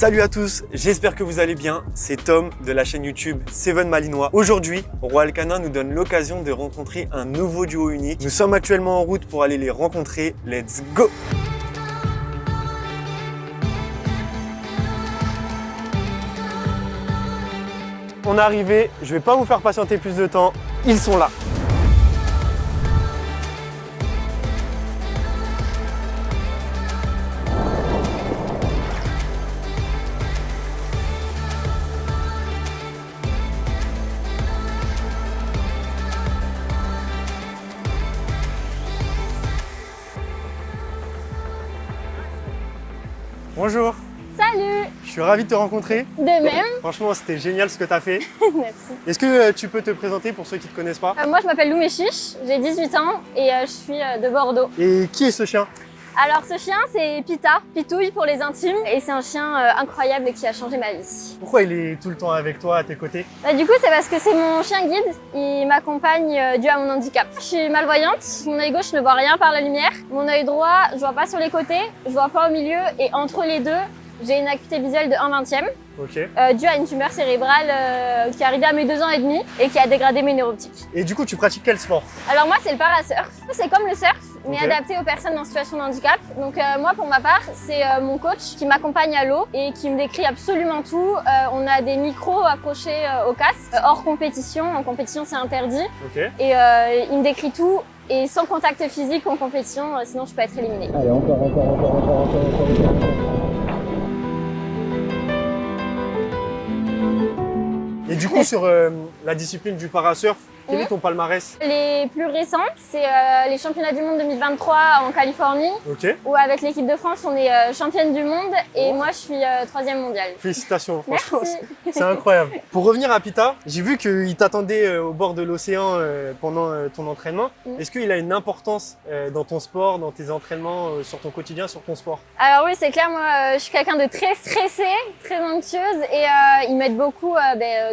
Salut à tous, j'espère que vous allez bien. C'est Tom de la chaîne YouTube Seven Malinois. Aujourd'hui, Royal Canin nous donne l'occasion de rencontrer un nouveau duo unique. Nous sommes actuellement en route pour aller les rencontrer. Let's go! On est arrivé, je vais pas vous faire patienter plus de temps. Ils sont là. Bonjour, Salut! je suis ravi de te rencontrer. De même. Franchement, c'était génial ce que tu as fait. Merci. Est-ce que tu peux te présenter pour ceux qui ne te connaissent pas? Moi, je m'appelle Lou Méchiche, j'ai 18 ans et je suis de Bordeaux. Et qui est ce chien? Alors, ce chien, c'est Pita, Pitouille pour les intimes, et c'est un chien incroyable et qui a changé ma vie. Pourquoi il est tout le temps avec toi, à tes côtés? Du coup, c'est parce que c'est mon chien guide, il m'accompagne dû à mon handicap. Je suis malvoyante, mon œil gauche ne voit rien par la lumière, mon œil droit, je vois pas sur les côtés, je vois pas au milieu, et entre les deux, j'ai une acuité visuelle de 1/20, due à une tumeur cérébrale qui est arrivée à mes 2 ans et demi et qui a dégradé mes neurones optiques. Et du coup, tu pratiques quel sport? Alors moi, c'est le parasurf. C'est comme le surf, mais Ok. adapté aux personnes en situation de handicap. Donc moi, pour ma part, c'est mon coach qui m'accompagne à l'eau et qui me décrit absolument tout. On a des micros accrochés au casque, hors compétition. En compétition, c'est interdit. Et il me décrit tout. Et sans contact physique en compétition, sinon je peux être éliminée. Allez, encore. Et du coup, sur la discipline du parasurf, quel est ton palmarès? Les plus récents, c'est les championnats du monde 2023 en Californie, où avec l'équipe de France, on est championne du monde et moi, je suis 3e mondiale. Félicitations, franchement, Merci. c'est incroyable. Pour revenir à Pita, j'ai vu qu'il t'attendait au bord de l'océan pendant ton entraînement. Est-ce qu'il a une importance dans ton sport, dans tes entraînements, sur ton quotidien, sur ton sport? Alors oui, c'est clair, moi, je suis quelqu'un de très stressé, très anxieuse et il m'aide beaucoup,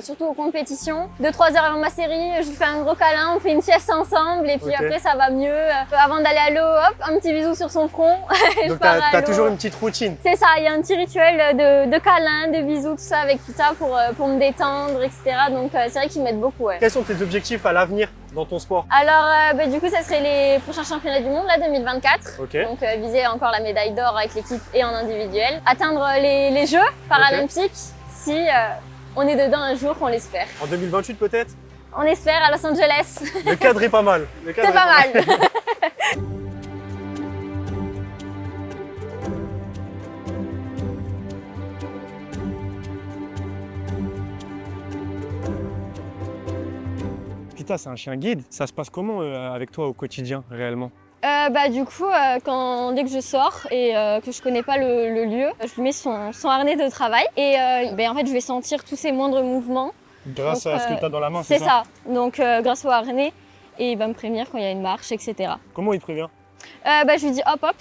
surtout aux compétitions. 2-3 heures avant ma série, je lui fais un gros câlin, on fait une sieste ensemble et puis après ça va mieux. Avant d'aller à l'eau, hop, un petit bisou sur son front. Et Donc je pars à t'as l'eau. toujours une petite routine. C'est ça, il y a un petit rituel de câlin, de bisous, tout ça avec Pita pour me détendre, etc. Donc c'est vrai qu'il m'aide beaucoup. Ouais. Quels sont tes objectifs à l'avenir dans ton sport? Alors du coup, ça serait les prochains championnats du monde, là, 2024. Donc viser encore la médaille d'or avec l'équipe et en individuel. Atteindre les Jeux paralympiques si on est dedans un jour, qu'on l'espère. En 2028 peut-être? On espère à Los Angeles. Le cadre est pas mal. C'est pas mal. Pita, c'est un chien guide. Ça se passe comment avec toi au quotidien réellement? Du coup, dès que je sors et que je connais pas le lieu, je lui mets son harnais de travail et en fait, je vais sentir tous ses moindres mouvements. Grâce à ce que tu as dans la main, c'est ça. Donc grâce au harnais, et il va me prévenir quand il y a une marche, etc. Comment il te prévient? Je lui dis hop hop,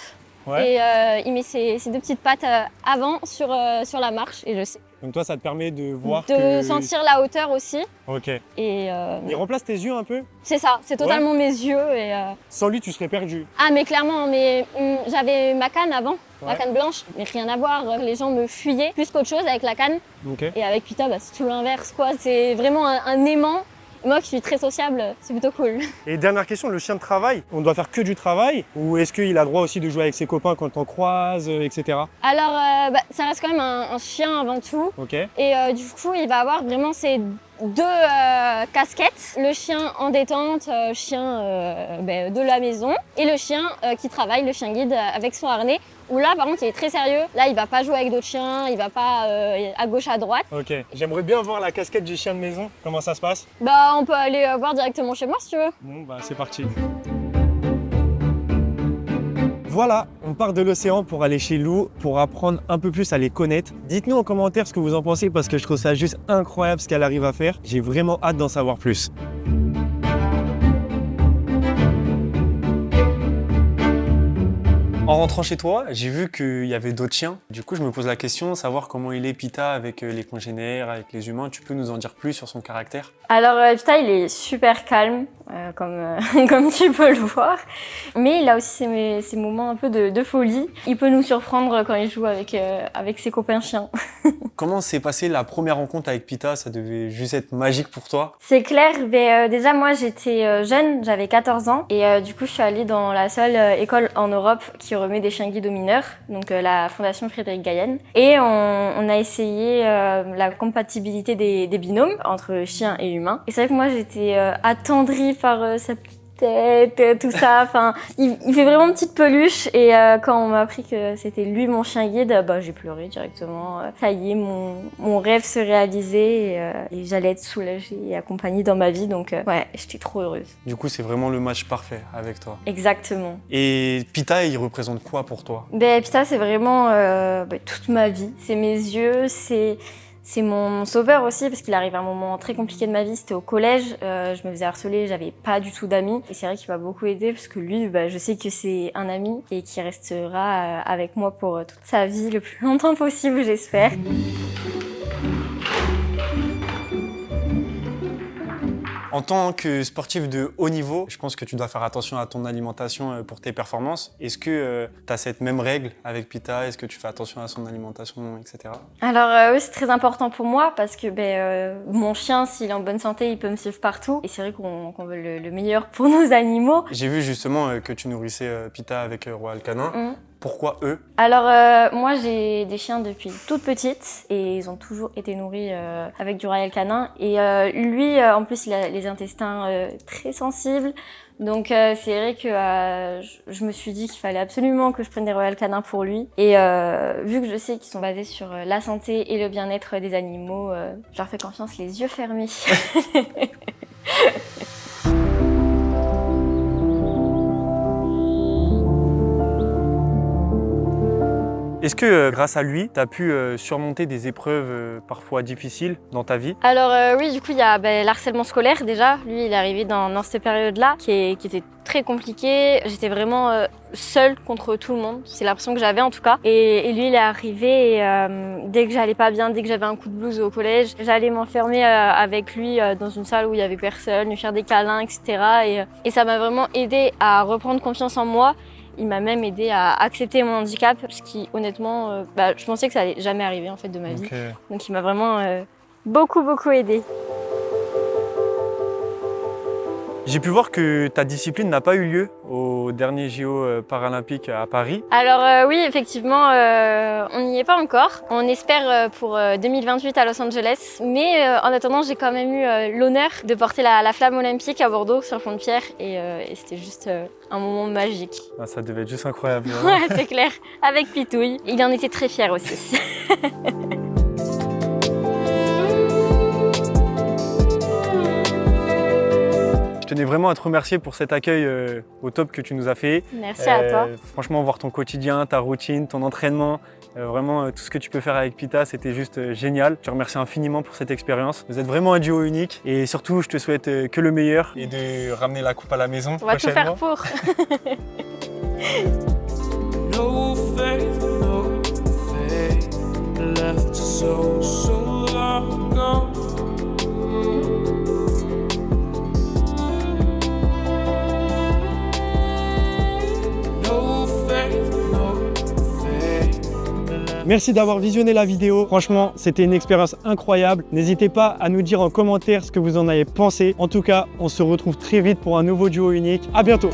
Ouais. et il met ses 2 petites pattes avant sur la marche et je sais. Donc toi, ça te permet de voir De sentir la hauteur aussi. Ok. Et Il remplace tes yeux un peu? c'est ça, c'est totalement mes yeux. Et, Sans lui, tu serais perdu. Ah mais clairement, j'avais ma canne avant, Ouais. ma canne blanche, mais rien à voir. Les gens me fuyaient plus qu'autre chose avec la canne. Et avec Pita, c'est tout l'inverse, quoi. C'est vraiment un aimant. Moi qui suis très sociable, c'est plutôt cool. Et dernière question, le chien de travail, on doit faire que du travail? Ou est-ce qu'il a droit aussi de jouer avec ses copains quand on croise, etc. Alors, ça reste quand même un chien avant tout. Et du coup, il va avoir vraiment ces 2 casquettes. Le chien en détente, chien de la maison. Et le chien qui travaille, le chien guide avec son harnais. Où là, par contre, il est très sérieux. Là, il va pas jouer avec d'autres chiens, il va pas à gauche, à droite. J'aimerais bien voir la casquette du chien de maison. Comment ça se passe? On peut aller voir directement chez moi si tu veux. Bon, c'est parti. Voilà, on part de l'océan pour aller chez Lou, pour apprendre un peu plus à les connaître. Dites-nous en commentaire ce que vous en pensez parce que je trouve ça juste incroyable ce qu'elle arrive à faire. J'ai vraiment hâte d'en savoir plus. En rentrant chez toi, j'ai vu qu'il y avait d'autres chiens. Du coup, je me pose la question, savoir comment il est Pita avec les congénères, avec les humains. Tu peux nous en dire plus sur son caractère? Alors Pita, il est super calme, comme tu peux le voir. Mais il a aussi ses moments un peu de folie. Il peut nous surprendre quand il joue avec ses copains chiens. Comment s'est passée la première rencontre avec Pita? Ça devait juste être magique pour toi. C'est clair, mais déjà moi j'étais jeune, j'avais 14 ans et du coup je suis allée dans la seule école en Europe qui remet des chiens guides aux mineurs, donc la Fondation Frédéric Gaillenne. Et on a essayé la compatibilité des binômes entre chiens et humains. Et c'est vrai que moi j'étais attendrie par sa petite tête, tout ça. Enfin, il fait vraiment petite peluche. Et quand on m'a appris que c'était lui mon chien guide, bah j'ai pleuré directement. Ça y est, mon rêve se réalisait et j'allais être soulagée et accompagnée dans ma vie. Donc ouais, j'étais trop heureuse. Du coup, c'est vraiment le match parfait avec toi. Exactement. Et Pita, il représente quoi pour toi? Ben Pita, c'est vraiment toute ma vie. C'est mes yeux, c'est mon sauveur aussi, parce qu'il arrive à un moment très compliqué de ma vie, c'était au collège, je me faisais harceler, j'avais pas du tout d'amis. Et c'est vrai qu'il m'a beaucoup aidée, parce que lui, je sais que c'est un ami et qui restera avec moi pour toute sa vie, le plus longtemps possible, j'espère. En tant que sportif de haut niveau, je pense que tu dois faire attention à ton alimentation pour tes performances. Est-ce que tu as cette même règle avec Pita? Est-ce que tu fais attention à son alimentation, etc.? Alors oui, c'est très important pour moi parce que mon chien, s'il est en bonne santé, il peut me suivre partout. Et c'est vrai qu'on veut le meilleur pour nos animaux. J'ai vu justement que tu nourrissais Pita avec Royal Canin. Pourquoi eux? Alors moi j'ai des chiens depuis toute petite et ils ont toujours été nourris avec du Royal Canin. Et lui, en plus, il a les intestins très sensibles. Donc c'est vrai que je me suis dit qu'il fallait absolument que je prenne des Royal Canin pour lui. Et vu que je sais qu'ils sont basés sur la santé et le bien-être des animaux, je leur fais confiance les yeux fermés. Est-ce que grâce à lui, tu as pu surmonter des épreuves parfois difficiles dans ta vie? Alors oui, du coup, il y a l'harcèlement scolaire déjà. Lui, il est arrivé dans cette période-là qui était très compliquée. J'étais vraiment seule contre tout le monde. C'est l'impression que j'avais en tout cas. Et lui, il est arrivé et dès que j'allais pas bien, dès que j'avais un coup de blues au collège, j'allais m'enfermer avec lui dans une salle où il y avait personne, lui faire des câlins, etc. Et ça m'a vraiment aidée à reprendre confiance en moi. Il m'a même aidé à accepter mon handicap, ce qui honnêtement, je pensais que ça allait jamais arriver en fait de ma vie. Donc il m'a vraiment beaucoup aidé. J'ai pu voir que ta discipline n'a pas eu lieu au dernier JO paralympique à Paris. Alors oui, effectivement, on n'y est pas encore. On espère pour 2028 à Los Angeles. Mais en attendant, j'ai quand même eu l'honneur de porter la flamme olympique à Bordeaux sur fond de pierre. Et c'était juste un moment magique. Ah, ça devait être juste incroyable. Ouais, c'est clair. Avec Pitouille. Il en était très fier aussi. Je tenais vraiment à te remercier pour cet accueil au top que tu nous as fait. Merci à toi. Franchement, voir ton quotidien, ta routine, ton entraînement, vraiment tout ce que tu peux faire avec Pita, c'était juste génial. Je te remercie infiniment pour cette expérience. Vous êtes vraiment un duo unique et surtout, je te souhaite que le meilleur et de ramener la coupe à la maison. On va tout faire pour. Merci d'avoir visionné la vidéo. Franchement, c'était une expérience incroyable. N'hésitez pas à nous dire en commentaire ce que vous en avez pensé. En tout cas, on se retrouve très vite pour un nouveau duo unique. À bientôt.